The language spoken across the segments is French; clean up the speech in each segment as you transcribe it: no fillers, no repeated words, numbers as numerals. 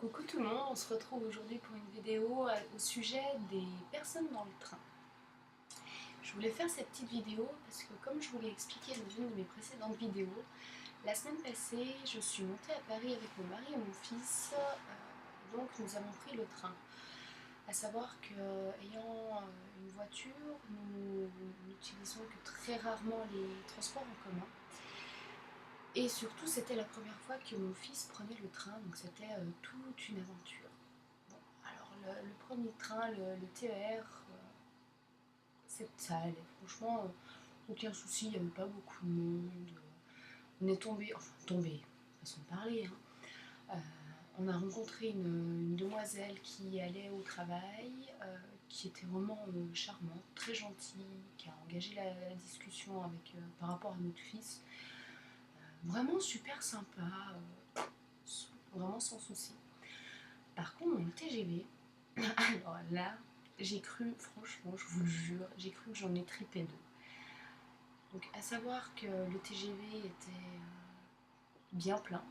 Coucou tout le monde, on se retrouve aujourd'hui pour une vidéo au sujet des personnes dans le train. Je voulais faire cette petite vidéo parce que comme je vous l'ai expliqué dans une de mes précédentes vidéos, la semaine passée je suis montée à Paris avec mon mari et mon fils, donc nous avons pris le train. À savoir qu'ayant une voiture, nous n'utilisons que très rarement les transports en commun. Et surtout, c'était la première fois que mon fils prenait le train, donc c'était toute une aventure. Bon, alors le premier train, le TER, ça allait. Franchement, aucun souci, il n'y avait pas beaucoup de monde. On est tombé, enfin tombé, façon de parler. On a rencontré une demoiselle qui allait au travail, qui était vraiment charmante, très gentille, qui a engagé la discussion par rapport à notre fils. Vraiment super sympa, vraiment sans souci. Par contre, dans le TGV, alors là, j'ai cru, franchement, je vous le jure, j'ai cru que j'en ai tripé deux. Donc, à savoir que le TGV était bien plein.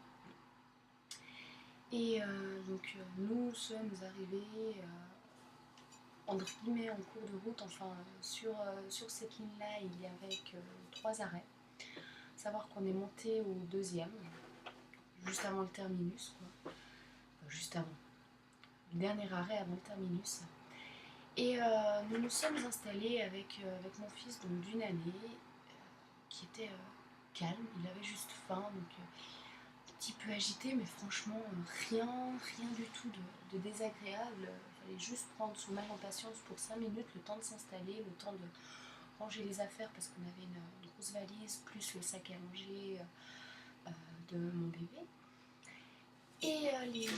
Et nous sommes arrivés entre guillemets en cours de route, enfin sur cette ligne-là, il y avait que 3 arrêts. À savoir qu'on est monté au deuxième, juste avant le terminus, quoi. Enfin, juste avant. Le dernier arrêt avant le terminus. Et nous nous sommes installés avec mon fils d'une année, qui était calme, il avait juste faim, donc un petit peu agité, mais franchement rien du tout de désagréable. Il fallait juste prendre son mal en patience pour 5 minutes, le temps de s'installer, le temps de ranger les affaires parce qu'on avait une grosse valise, plus le sac à manger de mon bébé. Et les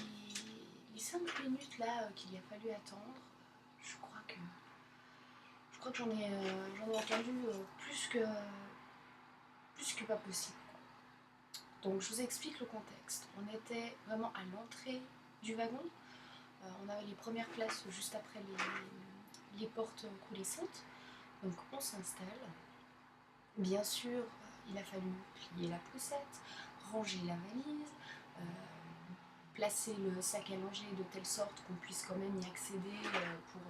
5 minutes là qu'il a fallu attendre, je crois que j'en ai entendu plus que pas possible. Donc je vous explique le contexte. On était vraiment à l'entrée du wagon. On avait les premières places juste après les portes coulissantes. Donc on s'installe. Bien sûr, il a fallu plier la poussette, ranger la valise, placer le sac à manger de telle sorte qu'on puisse quand même y accéder pour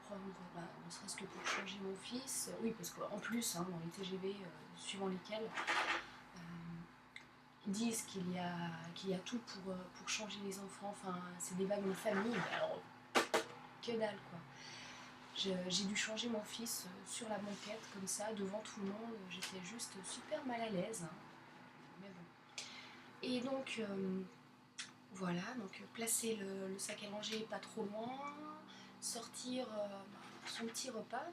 prendre, ne serait-ce que pour changer mon fils. Oui, parce qu'en plus, dans les TGV, suivant lesquels, ils disent qu'il y a tout pour changer les enfants. Enfin, c'est des wagons de famille. Alors, que dalle, quoi. J'ai dû changer mon fils sur la banquette, comme ça, devant tout le monde. J'étais juste super mal à l'aise. Mais bon. Et donc, voilà, donc placer le sac à manger pas trop loin, sortir son petit repas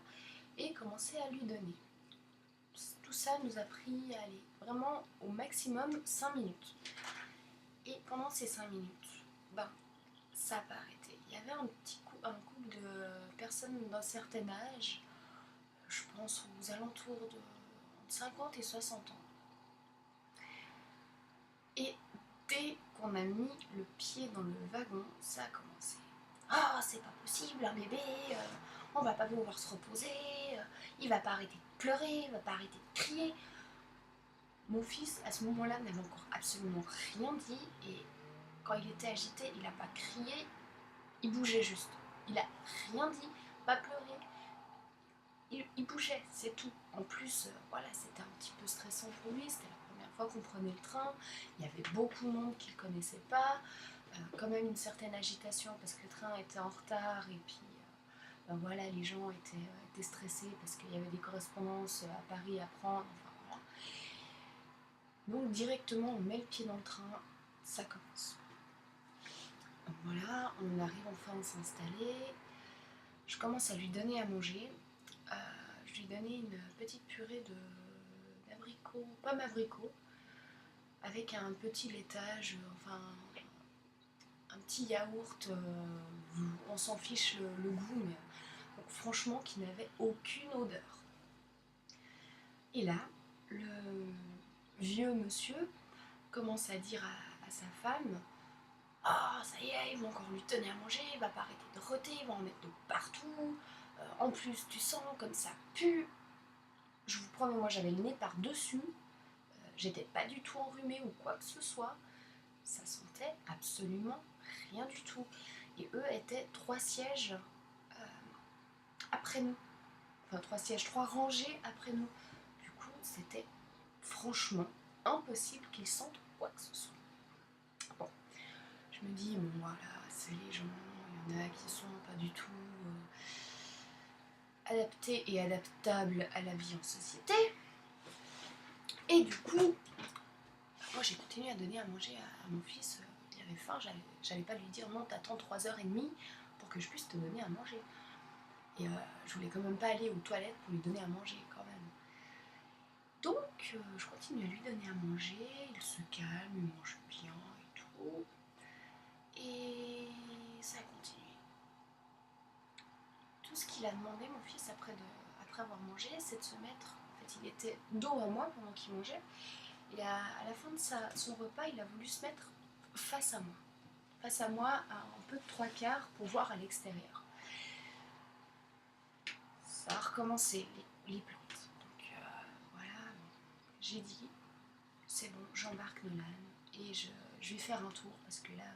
et commencer à lui donner. Tout ça nous a pris, allez, vraiment au maximum 5 minutes. Et pendant ces 5 minutes, ça n'a pas arrêté. Il y avait un couple de personnes d'un certain âge, je pense aux alentours de 50 et 60 ans. Et dès qu'on a mis le pied dans le wagon, ça a commencé. Ah, c'est pas possible, un bébé, on va pas pouvoir se reposer, il va pas arrêter de pleurer, il va pas arrêter de crier. Mon fils, à ce moment-là, n'avait encore absolument rien dit, et quand il était agité, il n'a pas crié, il bougeait juste. Il a rien dit, pas pleuré. Il bougeait, c'est tout. En plus, voilà, c'était un petit peu stressant pour lui, c'était la première fois qu'on prenait le train, il y avait beaucoup de monde qu'il ne connaissait pas, quand même une certaine agitation parce que le train était en retard et puis voilà, les gens étaient stressés parce qu'il y avait des correspondances à Paris à prendre, enfin voilà. Donc directement on met le pied dans le train, ça commence. Donc voilà, on arrive enfin à s'installer, je commence à lui donner à manger. Je lui donnais une petite purée d'abricots, pomme abricot, avec un petit laitage, enfin un petit yaourt, on s'en fiche le goût, mais donc, franchement qui n'avait aucune odeur. Et là, le vieux monsieur commence à dire à sa femme: ah, ça y est, ils vont encore lui tenir à manger, il va pas arrêter de rôter, il va en mettre de partout, en plus tu sens comme ça pue. Je vous promets, moi j'avais le nez par-dessus, j'étais pas du tout enrhumée ou quoi que ce soit, ça sentait absolument rien du tout. Et eux étaient 3 sièges après nous. Enfin 3 sièges, 3 rangées après nous. Du coup, c'était franchement impossible qu'ils sentent quoi que ce soit. Bon, je me dis, bon voilà, c'est les gens, il y en a qui sont pas du tout adaptés et adaptables à la vie en société. Et du coup, moi j'ai continué à donner à manger à mon fils. Il avait faim, j'allais pas lui dire non, t'attends 3h30 pour que je puisse te donner à manger. Et je voulais quand même pas aller aux toilettes pour lui donner à manger quand même. Donc je continue à lui donner à manger, il se calme, il mange bien et tout. Et ça a continué. Tout ce qu'il a demandé, mon fils, après avoir mangé, c'est de se mettre. En fait, il était dos à moi pendant qu'il mangeait. Et à la fin de son repas, il a voulu se mettre face à moi. Face à moi, à un peu de 3/4 pour voir à l'extérieur. Ça a recommencé, les plantes. Donc voilà, j'ai dit, c'est bon, j'embarque Nolan et je vais faire un tour parce que là,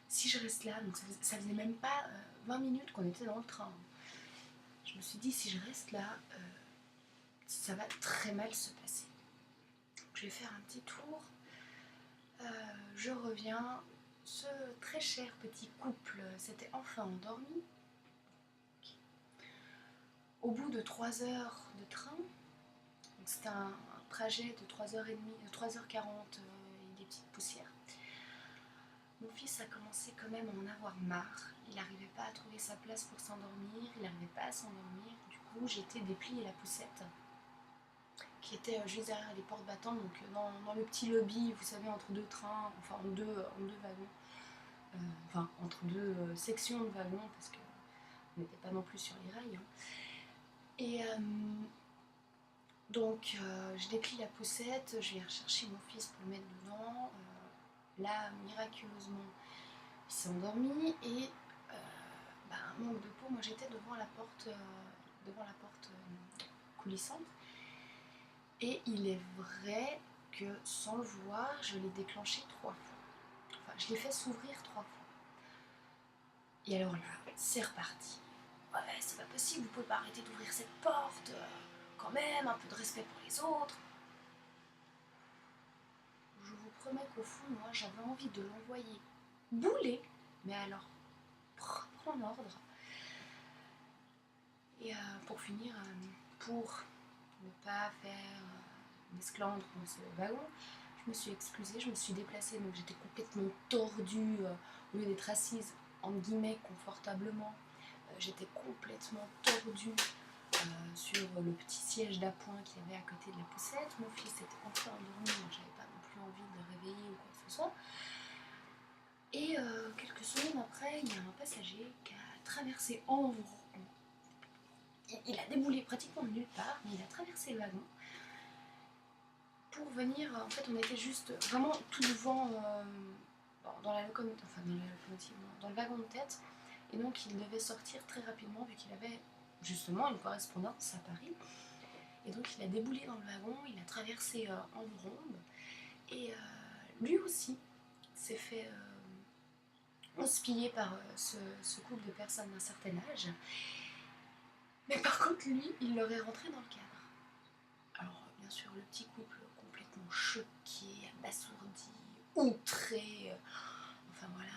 si je reste là, donc ça faisait même pas 20 minutes qu'on était dans le train. Je me suis dit, si je reste là, ça va très mal se passer. Donc, je vais faire un petit tour. Je reviens. Ce très cher petit couple s'était enfin endormi. Au bout de 3 heures de train, c'était un trajet de 3h30, 3h40 et des petites poussières. Mon fils a commencé quand même à en avoir marre. Il n'arrivait pas à trouver sa place pour s'endormir, il n'arrivait pas à s'endormir. Du coup, j'ai été déplier la poussette qui était juste derrière les portes battantes, donc dans le petit lobby, vous savez, entre deux trains, enfin en deux wagons, enfin entre deux sections de wagons, parce qu'on n'était pas non plus sur les rails. Hein. Et donc je déplie la poussette, je vais rechercher mon fils pour le mettre dedans. Là, miraculeusement, il s'est endormi et manque de peau, moi j'étais devant la porte coulissante. Et il est vrai que sans le voir, je l'ai déclenché 3 fois. Enfin, je l'ai fait s'ouvrir 3 fois. Et alors là, c'est reparti. Ouais, c'est pas possible, vous pouvez pas arrêter d'ouvrir cette porte. Quand même, un peu de respect pour les autres. Je vous promets qu'au fond, moi, j'avais envie de l'envoyer bouler, mais alors, propre en ordre. Et pour finir, pour ne pas faire une esclandre dans ce wagon, je me suis excusée, je me suis déplacée, donc j'étais complètement tordue, au lieu d'être assise, entre guillemets, confortablement, j'étais complètement tordue sur le petit siège d'appoint qu'il y avait à côté de la poussette. Mon fils était enfin endormi, donc j'avais pas non plus envie de le réveiller ou quoi que ce soit. Et quelques secondes après, il y a un passager qui a traversé en rond. Il a déboulé pratiquement de nulle part, mais il a traversé le wagon pour venir. En fait, on était juste vraiment tout devant dans la locomotive, enfin dans le wagon de tête. Et donc, il devait sortir très rapidement vu qu'il avait justement une correspondance à Paris. Et donc, il a déboulé dans le wagon, il a traversé en rond. Et lui aussi s'est fait houspiller par ce couple de personnes d'un certain âge. Mais par contre, lui, il leur est rentré dans le cadre. Alors, bien sûr, le petit couple complètement choqué, abasourdi, outré. Enfin voilà.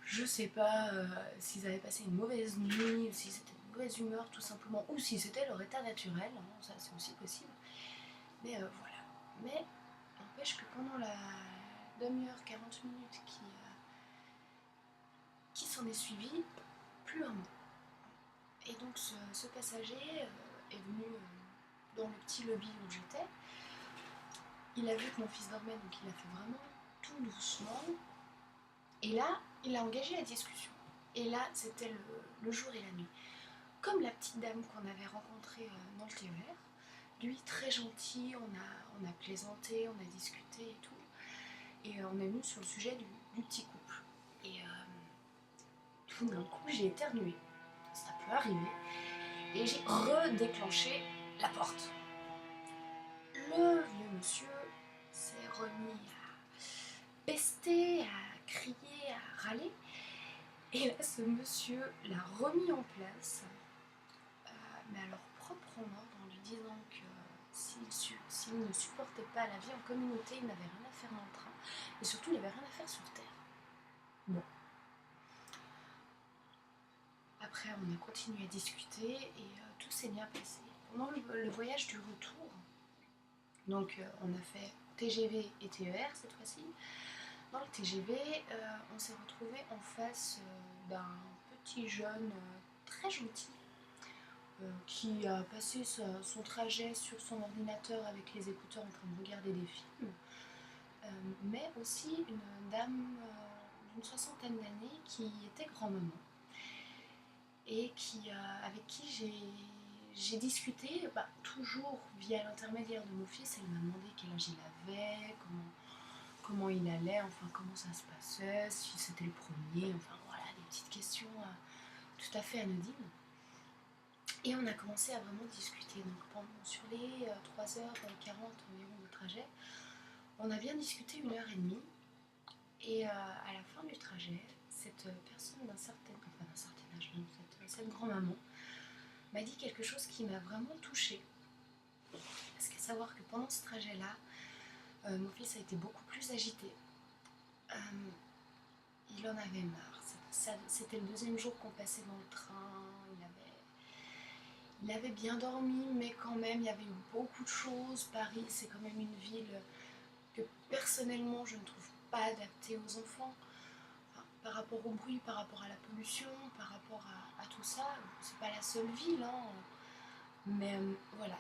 Je sais pas s'ils avaient passé une mauvaise nuit, ou si c'était une mauvaise humeur tout simplement, ou si c'était leur état naturel. Hein, ça, c'est aussi possible. Mais voilà. Mais n'empêche que pendant la demi-heure, 40 minutes qui s'en est suivi, plus un mot. Et donc ce passager est venu dans le petit lobby où j'étais. Il a vu que mon fils dormait, donc il a fait vraiment tout doucement. Et là, il a engagé la discussion. Et là, c'était le jour et la nuit. Comme la petite dame qu'on avait rencontrée dans le TER, lui très gentil, on a plaisanté, on a discuté et tout. Et on est venu sur le sujet du petit couple. Et tout d'un coup, j'ai éternué. Ça peut arriver. Et j'ai redéclenché la porte. Le vieux monsieur s'est remis à pester, à crier râler. Et là, ce monsieur l'a remis en place, mais à leur propre ordre, en lui disant que s'il ne supportait pas la vie en communauté, il n'avait rien à faire dans le train. Et surtout, il n'avait rien à faire sur Terre. Bon. Après, on a continué à discuter et tout s'est bien passé. Pendant le voyage du retour, donc on a fait TGV et TER cette fois-ci. Dans le TGV, on s'est retrouvé en face d'un petit jeune très gentil qui a passé son trajet sur son ordinateur avec les écouteurs en train de regarder des films, mais aussi une dame d'une soixantaine d'années qui était grand-maman et avec qui j'ai discuté, toujours via l'intermédiaire de mon fils. Elle m'a demandé quel âge il avait, comment il allait, enfin comment ça se passait, si c'était le premier, enfin voilà, des petites questions tout à fait anodines. Et on a commencé à vraiment discuter. Donc sur les 3h40 environ de trajet, on a bien discuté 1h30. Et à la fin du trajet, cette personne d'un certain âge, cette grand-maman, m'a dit quelque chose qui m'a vraiment touchée. Parce qu'à savoir que pendant ce trajet-là, mon fils a été beaucoup plus agité. Il en avait marre. C'était le deuxième jour qu'on passait dans le train. Il avait bien dormi, mais quand même, il y avait eu beaucoup de choses. Paris, c'est quand même une ville que personnellement, je ne trouve pas adaptée aux enfants. Enfin, par rapport au bruit, par rapport à la pollution, par rapport à tout ça. C'est pas la seule ville, hein. Mais voilà,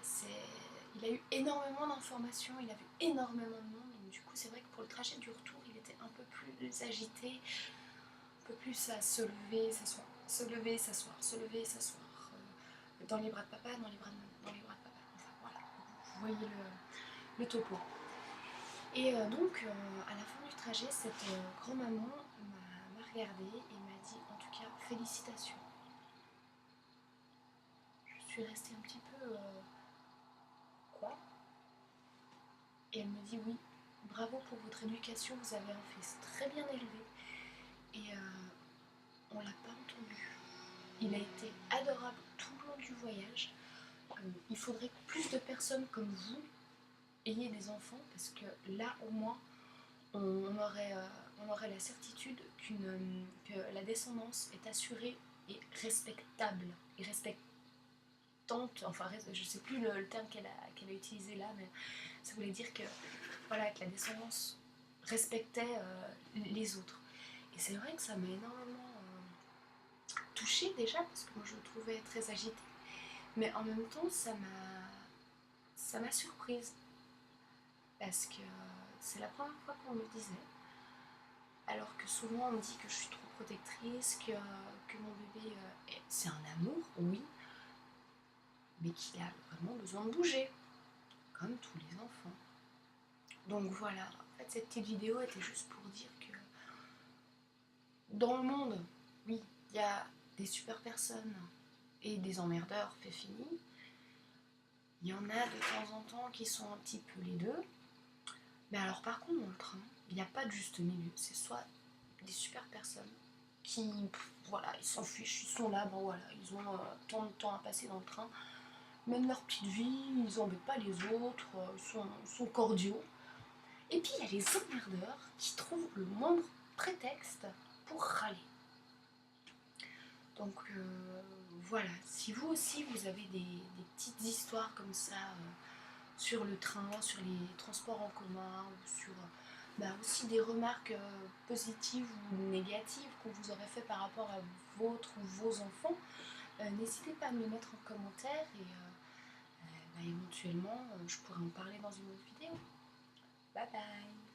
il a eu énormément d'informations, il a vu énormément de monde. Donc du coup, c'est vrai que pour le trajet du retour, il était un peu plus agité, un peu plus à se lever, s'asseoir, se lever, s'asseoir, se lever, s'asseoir. Dans les bras de papa, dans les bras de papa. Enfin voilà, vous voyez le topo. Et donc, à la fin du trajet, cette grand-maman m'a regardée et m'a dit, en tout cas, félicitations. Je suis restée un petit peu... quoi? Et elle me dit, oui, bravo pour votre éducation, vous avez un fils très bien élevé. Et on l'a pas entendu. Il a été adorable tout le long du voyage. Il faudrait que plus de personnes comme vous ayez des enfants, parce que là, au moins, on aurait la certitude que la descendance est assurée et respectable, et respectante, enfin je ne sais plus le terme qu'elle a utilisé là, mais ça voulait dire que, voilà, que la descendance respectait les autres. Et c'est vrai que ça m'a énormément touchée déjà, parce que moi je le trouvais très agité, mais en même temps ça m'a surprise, parce que c'est la première fois qu'on me le disait. Alors que souvent on me dit que je suis trop protectrice, que mon bébé, c'est un amour, oui, mais qu'il a vraiment besoin de bouger, comme tous les enfants. Donc voilà, en fait cette petite vidéo était juste pour dire que dans le monde, oui, il y a des super personnes et des emmerdeurs, fait fini. Il y en a de temps en temps qui sont un petit peu les deux. Mais alors par contre dans le train, il n'y a pas de juste milieu, c'est soit des super personnes qui, voilà, ils s'en fichent, ils sont là, bon voilà, ils ont tant de temps à passer dans le train, mènent leur petite vie, ils embêtent pas les autres, ils sont cordiaux. Et puis il y a les emmerdeurs qui trouvent le moindre prétexte pour râler. Donc voilà, si vous aussi vous avez des petites histoires comme ça sur le train, sur les transports en commun, ou sur aussi des remarques positives ou négatives qu'on vous aurait fait par rapport à votre ou vos enfants, n'hésitez pas à me les mettre en commentaire et éventuellement je pourrais en parler dans une autre vidéo. Bye bye!